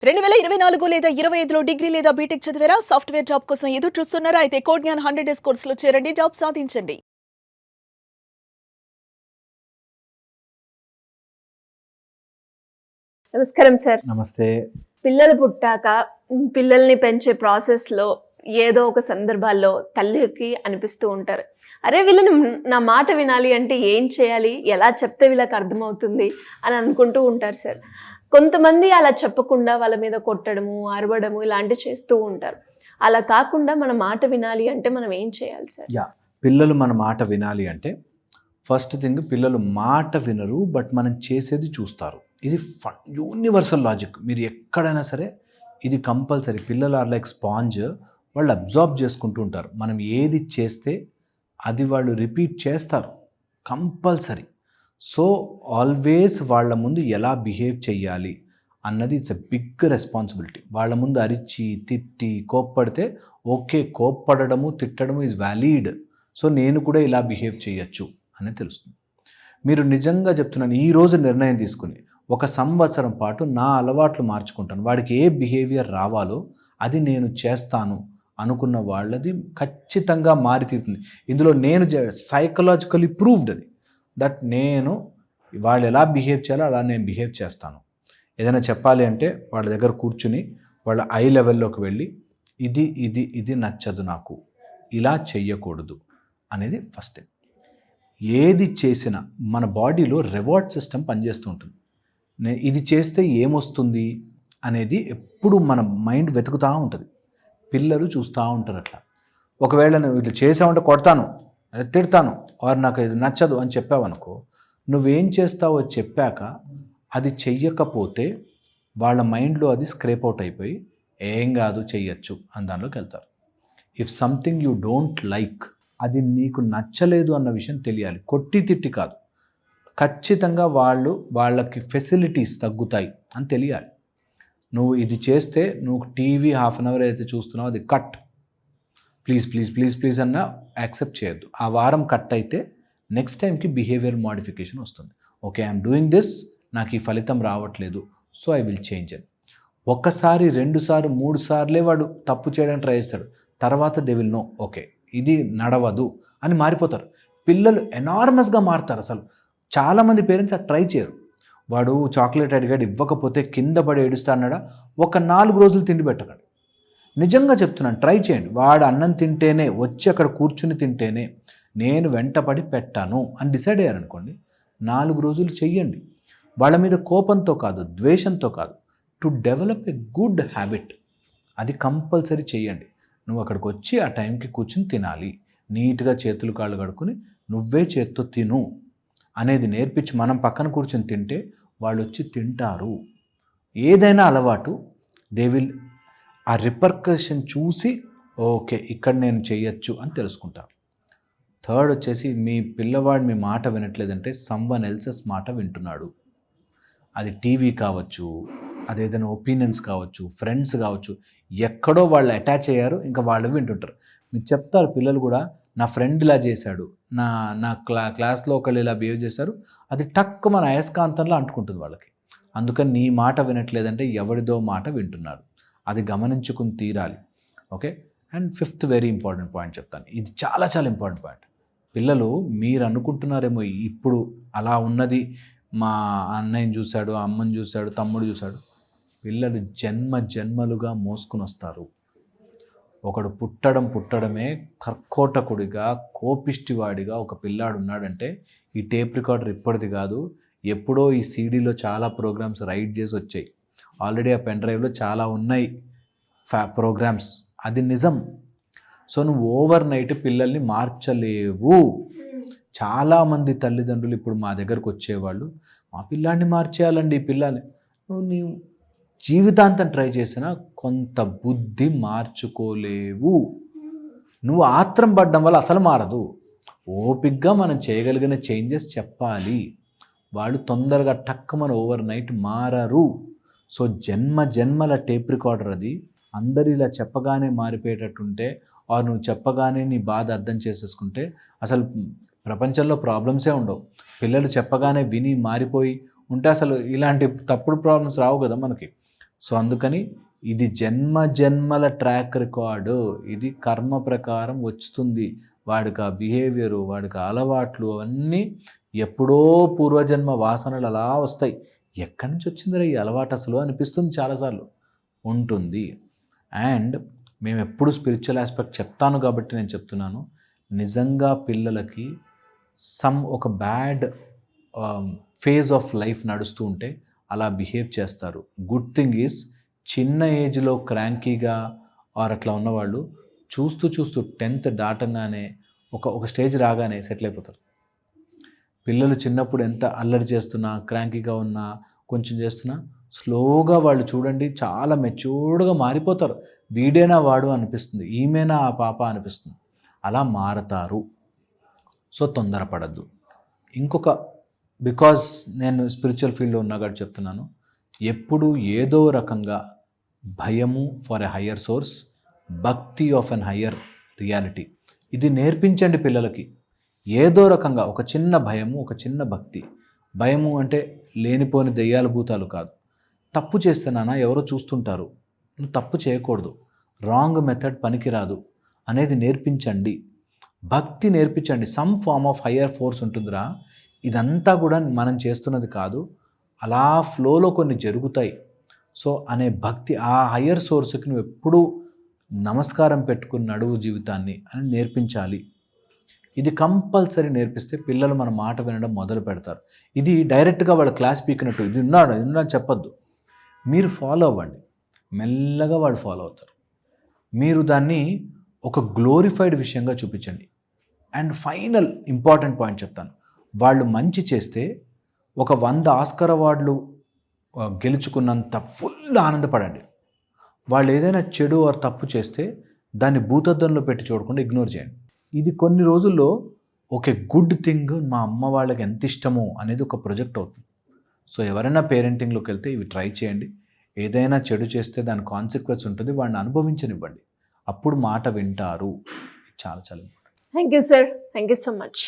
2024 లేదా 25లో డిగ్రీ లేదా బీటెక్ చదివారా? సాఫ్ట్‌వేర్ జాబ్ కోసం ఎదురు చూస్తున్నారా? అయితే కోడ్ జ్ఞాన్ 100 డేస్ కోర్సులో చేరండి. జాబ్ సాధించండి. నమస్కారం సార్. నమస్తే. పిల్లలు పుట్టాక పిల్లల్ని పెంచే ప్రాసెస్‌లో ఏదో ఒక సందర్భాల్లో తల్లికి అనిపిస్తూ ఉంటారు. అరే వీళ్ళని నా మాట వినాలి అంటే ఏం చేయాలి? ఎలా చెప్తే వీళ్ళకి అర్థమవుతుంది అని అనుకుంటూ ఉంటారు సార్. కొంతమంది అలా చెప్పకుండా వాళ్ళ మీద కొట్టడము, అరవడము ఇలాంటివి చేస్తూ ఉంటారు. అలా కాకుండా మన మాట వినాలి అంటే మనం ఏం చేయాలి సార్? పిల్లలు మన మాట వినాలి అంటే ఫస్ట్ థింగ్, పిల్లలు మాట వినరు, బట్ మనం చేసేది చూస్తారు. ఇది యూనివర్సల్ లాజిక్. మీరు ఎక్కడైనా సరే ఇది కంపల్సరీ. పిల్లలు ఆర్ లైక్ స్పాంజ్. వాళ్ళు అబ్జార్బ్ చేసుకుంటూ ఉంటారు. మనం ఏది చేస్తే అది వాళ్ళు రిపీట్ చేస్తారు కంపల్సరీ. సో ఆల్వేస్ వాళ్ళ ముందు ఎలా బిహేవ్ చేయాలి అన్నది ఇట్స్ ఎ బిగ్ రెస్పాన్సిబిలిటీ. వాళ్ళ ముందు అరిచి తిట్టి కోప్పడితే ఓకే, కోప్పడము తిట్టడము ఈజ్ వ్యాలిడ్. సో నేను కూడా ఇలా బిహేవ్ చేయొచ్చు అని తెలుస్తుంది. మీరు నిజంగా చెప్తున్నాను, ఈరోజు నిర్ణయం తీసుకుని 1 సంవత్సరం పాటు నా అలవాట్లు మార్చుకుంటాను, వాడికి ఏ బిహేవియర్ రావాలో అది నేను చేస్తాను అనుకున్న వాళ్ళది ఖచ్చితంగా మారి తీరుతుంది. ఇందులో నేను సైకలాజికలీ ప్రూవ్డ్ అది, దట్ నేను వాళ్ళు ఎలా బిహేవ్ చేయాలో అలా నేను బిహేవ్ చేస్తాను. ఏదైనా చెప్పాలి అంటే వాళ్ళ దగ్గర కూర్చుని వాళ్ళ ఐ లెవెల్లోకి వెళ్ళి ఇది ఇది ఇది నచ్చదు నాకు, ఇలా చెయ్యకూడదు అనేది ఫస్ట్ థింగ్. ఏది చేసినా మన బాడీలో రివార్డ్ సిస్టమ్ పనిచేస్తూ ఉంటుంది. ఇది చేస్తే ఏమొస్తుంది అనేది ఎప్పుడు మన మైండ్ వెతుకుతూ ఉంటుంది. పిల్లలు చూస్తూ ఉంటారు అట్లా. ఒకవేళ నువ్వు ఇట్లా చేసావంటే కొడతాను, తిడతాను, వారు నాకు ఇది నచ్చదు అని చెప్పావనుకో, నువ్వేం చేస్తావో చెప్పాక అది చెయ్యకపోతే వాళ్ళ మైండ్లో అది స్క్రేప్ అవుట్ అయిపోయి ఏం కాదు చెయ్యొచ్చు అని దానిలోకి వెళ్తారు. If something you don't like, అది నీకు నచ్చలేదు అన్న విషయం తెలియాలి. కొట్టి తిట్టి కాదు, ఖచ్చితంగా వాళ్ళకి ఫెసిలిటీస్ తగ్గుతాయి అని తెలియాలి. నువ్వు ఇది చేస్తే నువ్వు టీవీ హాఫ్ అన్ అవర్ అయితే చూస్తున్నావు అది cut, please please please please అన్న యాక్సెప్ట్ చేయొద్దు. ఆ వారం కట్ అయితే నెక్స్ట్ టైంకి బిహేవియర్ మోడిఫికేషన్ వస్తుంది. ఓకే, ఐఎమ్ డూయింగ్ దిస్, నాకు ఈ ఫలితం రావట్లేదు, so I will change it. 1 సారి 2 సార్లు 3 సార్లే వాడు తప్పు చేయడానికి ట్రై చేస్తాడు. తర్వాత దే విల్ నో, ఓకే ఇది నడవదు అని మారిపోతారు. పిల్లలు ఎనార్మస్గా మారుతారు. అసలు చాలామంది పేరెంట్స్ అది ట్రై చేయరు. వాడు చాక్లెట్ అడిగాడు ఇవ్వకపోతే కింద పడి ఏడుస్తా అన్నాడా, 4 రోజులు తిండి పెట్టకండి. నిజంగా చెప్తున్నాను, ట్రై చేయండి. వాడు అన్నం తింటేనే, వచ్చి అక్కడ కూర్చుని తింటేనే నేను వెంటపడి పెట్టాను అని డిసైడ్ అయ్యారనుకోండి, 4 రోజులు చెయ్యండి. వాళ్ళ మీద కోపంతో కాదు, ద్వేషంతో కాదు, to develop a good habit. అది కంపల్సరీ చెయ్యండి. నువ్వు అక్కడికి వచ్చి ఆ టైంకి కూర్చుని తినాలి, నీట్గా చేతులు కాళ్ళు కడుక్కొని నువ్వే చేత్తో తిను అనేది నేర్పించి మనం పక్కన కూర్చొని తింటే వాళ్ళు వచ్చి తింటారు. ఏదైనా అలవాటు దే విల్ ఆ రిపర్కషన్ చూసి ఓకే ఇక్కడ నేను చేయొచ్చు అని తెలుసుకుంటారు. థర్డ్ వచ్చేసి, మీ పిల్లవాడు మీ మాట వినట్లేదంటే సమ్వన్ ఎల్సెస్ మాట వింటున్నాడు. అది టీవీ కావచ్చు, అదేదైనా ఒపీనియన్స్ కావచ్చు, ఫ్రెండ్స్ కావచ్చు, ఎక్కడో వాళ్ళు అటాచ్ అయ్యారు, ఇంకా వాళ్ళు వింటుంటారు. మీరు చెప్తారు పిల్లలు కూడా, నా ఫ్రెండ్ ఇలా చేశాడు, నా క్లాస్లో ఒకళ్ళు ఇలా బిహేవ్ చేశారు, అది టక్ మన అయస్కాంతంలో అంటుకుంటుంది వాళ్ళకి. అందుకని నీ మాట వినట్లేదంటే ఎవరిదో మాట వింటున్నారు, అది గమనించుకుని తీరాలి. Okay. And 5th very important point చెప్తాను, ఇది చాలా చాలా ఇంపార్టెంట్ పాయింట్. పిల్లలు మీరు అనుకుంటున్నారేమో ఇప్పుడు అలా ఉన్నది, మా అన్నయ్యని చూశాడు, అమ్మని చూశాడు, తమ్ముడు చూశాడు. పిల్లలు జన్మలుగా మోసుకుని వస్తారు. ఒకడు పుట్టడమే కర్కోటకుడిగా, కోపిష్టివాడిగా ఒక పిల్లాడు ఉన్నాడంటే ఈ టేప్ రికార్డర్ ఇప్పటిది కాదు, ఎప్పుడో ఈ సీడీలో చాలా ప్రోగ్రామ్స్ రైడ్ చేసి వచ్చాయి. ఆల్రెడీ ఆ పెన్ డ్రైవ్లో చాలా ఉన్నాయి ప్రోగ్రామ్స్, అది నిజం. సో నువ్వు ఓవర్ నైట్ పిల్లల్ని మార్చలేవు. చాలామంది తల్లిదండ్రులు ఇప్పుడు మా దగ్గరకు వచ్చేవాళ్ళు, మా పిల్లాన్ని మార్చేయాలండి, ఈ పిల్లని. నువ్వు జీవితాంతం ట్రై చేసినా కొంత బుద్ధి మార్చుకోలేవు. నువ్వు ఆత్రం పడ్డం వల్ల అసలు మారదు. ఓపిగ్గా మనం చేయగలిగిన చేంజెస్ చెప్పాలి. వాళ్ళు తొందరగా టక్కుమని ఓవర్ నైట్ మారరు. సో జన్మల టేప్ రికార్డర్ అది. అందరు ఇలా చెప్పగానే మారిపోయేటట్టుంటే, ఆర్ నువ్వు చెప్పగానే నీ బాధ అర్థం చేసేసుకుంటే అసలు ప్రపంచంలో ప్రాబ్లమ్సే ఉండవు. పిల్లలు చెప్పగానే విని మారిపోయి ఉంటే అసలు ఇలాంటి తప్పుడు ప్రాబ్లమ్స్ రావు కదా మనకి. సో అందుకని ఇది జన్మల ట్రాక్ రికార్డు, ఇది కర్మ ప్రకారం వస్తుంది. వాడికి ఆ బిహేవియరు, వాడికి అలవాట్లు అవన్నీ ఎప్పుడో పూర్వజన్మ వాసనలు అలా వస్తాయి. ఎక్కడి నుంచి వచ్చిందిరా ఈ అలవాటు అసలు అనిపిస్తుంది చాలాసార్లు. ఉంటుంది. అండ్ మేము ఎప్పుడు స్పిరిచువల్ ఆస్పెక్ట్ చెప్తాను కాబట్టి నేను చెప్తున్నాను, నిజంగా పిల్లలకి ఒక బ్యాడ్ ఫేజ్ ఆఫ్ లైఫ్ నడుస్తూ ఉంటే అలా బిహేవ్ చేస్తారు. గుడ్ థింగ్ ఈజ్ చిన్న ఏజ్లో క్రాంకీగా ఆర్ అట్లా ఉన్నవాళ్ళు చూస్తూ 10th దాటంగానే ఒక స్టేజ్ రాగానే సెటిల్ అయిపోతారు. పిల్లలు చిన్నప్పుడు ఎంత అల్లరి చేస్తున్నా, క్రాంకీగా ఉన్నా, కొంచెం చేస్తున్నా, స్లోగా వాళ్ళు చూడండి చాలా మెచ్యూర్డ్గా మారిపోతారు. వీడేనా వాడు అనిపిస్తుంది, ఈమెనా ఆ పాప అనిపిస్తుంది. అలా మారతారు. సో తొందరపడద్దు. ఇంకొక బికాజ్ నేను స్పిరిచువల్ ఫీల్డ్లో ఉన్నా కాబట్టి చెప్తున్నాను, ఎప్పుడు ఏదో రకంగా భయము ఫర్ ఎ హయ్యర్ సోర్స్, భక్తి ఆఫ్ ఎన్ హయ్యర్ రియాలిటీ, ఇది నేర్పించండి పిల్లలకి. ఏదో రకంగా ఒక చిన్న భయము, ఒక చిన్న భక్తి. భయము అంటే లేనిపోని దెయ్యాల భూతాలు కాదు. తప్పు చేస్తే నాన్న ఎవరో చూస్తుంటారు, నువ్వు తప్పు చేయకూడదు, రాంగ్ మెథడ్ పనికిరాదు అనేది నేర్పించండి. భక్తి నేర్పించండి. Some form of higher force ఉంటుందిరా, ఇదంతా కూడా మనం చేస్తున్నది కాదు, అలా ఫ్లోలో కొన్ని జరుగుతాయి. సో అనే భక్తి, ఆ హయ్యర్ సోర్స్కి నువ్వు ఎప్పుడూ నమస్కారం పెట్టుకుని నడువు జీవితాన్ని అని నేర్పించాలి. ఇది కంపల్సరీ నేర్పిస్తే పిల్లలు మన మాట వినడం మొదలు పెడతారు. ఇది డైరెక్ట్గా వాళ్ళ క్లాస్ పీకినట్టు ఇది ఉన్నాడు చెప్పొద్దు. మీరు ఫాలో అవ్వండి, మెల్లగా వాళ్ళు ఫాలో అవుతారు. మీరు దాన్ని ఒక గ్లోరిఫైడ్ విషయంగా చూపించండి. అండ్ ఫైనల్ ఇంపార్టెంట్ పాయింట్ చెప్తాను, వాళ్ళు మంచి చేస్తే ఒక 100 ఆస్కార్ అవార్డులు గెలుచుకున్నంత ఫుల్ ఆనందపడండి. వాళ్ళు ఏదైనా చెడు ఆర్ తప్పు చేస్తే దాన్ని భూతద్దంలో పెట్టి చూడకుండా ఇగ్నోర్ చేయండి. ఇది కొన్ని రోజుల్లో ఒక గుడ్ థింగ్, మా అమ్మ వాళ్ళకి ఎంత ఇష్టమో అనేది ఒక ప్రొజెక్ట్ అవుతుంది. సో ఎవరైనా పేరెంటింగ్లోకి వెళ్తే ఇవి ట్రై చేయండి. ఏదైనా చెడు చేస్తే దాని కాన్సిక్వెన్స్ ఉంటుంది, వాడిని అనుభవించనివ్వండి. అప్పుడు మాట వింటారు. చాలా చాలా important. Thank you sir, thank you so much.